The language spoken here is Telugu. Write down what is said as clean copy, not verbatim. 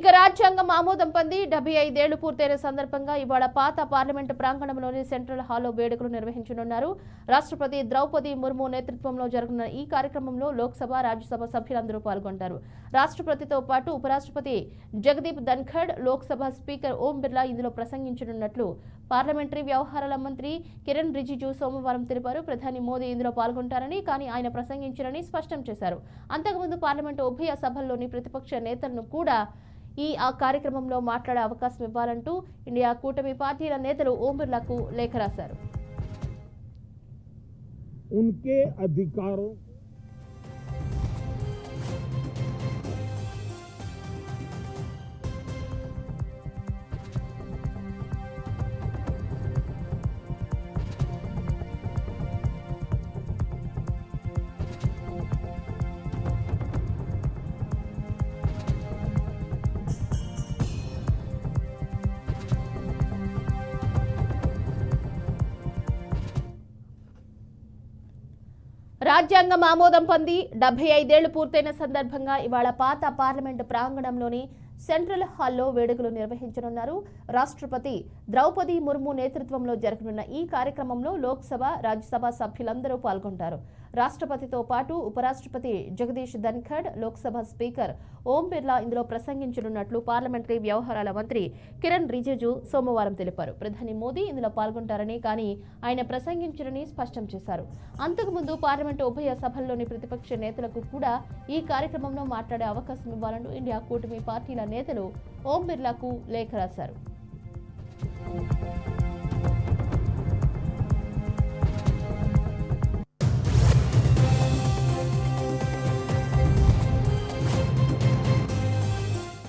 ఇక రాజ్యాంగం ఆమోదం పొంది 75 ఏళ్లు పూర్తయిన సందర్భంగా ఇవాళ పాత పార్లమెంటు ప్రాంగణంలోని సెంట్రల్ హాల్లో వేడుకలు నిర్వహించనున్నారు. రాష్ట్రపతి ద్రౌపది ముర్ము నేతృత్వంలో జరగనున్న ఈ కార్యక్రమంలో లోక్సభ, రాజ్యసభ సభ్యులందరూ పాల్గొంటారు. రాష్ట్రపతితో పాటు ఉపరాష్ట్రపతి జగదీప్ ధన్ఖడ్, లోక్సభ స్పీకర్ ఓం బిర్లా ఇందులో ప్రసంగించనున్నట్లు పార్లమెంటరీ వ్యవహారాల మంత్రి కిరణ్ రిజిజు సోమవారం తెలిపారు. ప్రధాని మోదీ ఇందులో పాల్గొంటారని, కానీ ఆయన ప్రసంగించరని స్పష్టం చేశారు. అంతకుముందు పార్లమెంటు ఉభయ సభల్లోని ప్రతిపక్ష నేతలను కూడా ఆ కార్యక్రమంలో మాట్లాడే అవకాశం ఇవ్వాలంటూ ఇండియా కూటమి పార్టీల నేతలు ఓం బిర్లాకు లేఖ రాశారు. उनके अधिकारों రాజ్యాంగం ఆమోదం పొంది 75 ఏళ్లు పూర్తయిన సందర్భంగా ఇవాళ పాత పార్లమెంటు ప్రాంగణంలోని సెంట్రల్ హాల్లో వేడుకలు నిర్వహించనున్నారు. రాష్ట్రపతి ద్రౌపది ముర్ము నేతృత్వంలో జరగనున్న ఈ కార్యక్రమంలో లోక్సభ, రాజ్యసభ సభ్యులందరూ పాల్గొంటారు. రాష్ట్రపతితో పాటు ఉపరాష్ట్రపతి జగదీష్ ధన్ఖడ్, లోక్సభ స్పీకర్ ఓం బిర్లా ఇందులో ప్రసంగించనున్నట్లు పార్లమెంటరీ వ్యవహారాల మంత్రి కిరణ్ రిజిజు సోమవారం తెలిపారు. ప్రధాని మోదీ ఇందులో పాల్గొంటారని, కానీ ఆయన ప్రసంగించరని స్పష్టం చేశారు. అంతకుముందు పార్లమెంటు ఉభయ సభల్లోని ప్రతిపక్ష నేతలకు కూడా ఈ కార్యక్రమంలో మాట్లాడే అవకాశం ఇవ్వాలంటూ ఇండియా కూటమి పార్టీల నేతలు ఓం బిర్లాకు లేఖ రాశారు.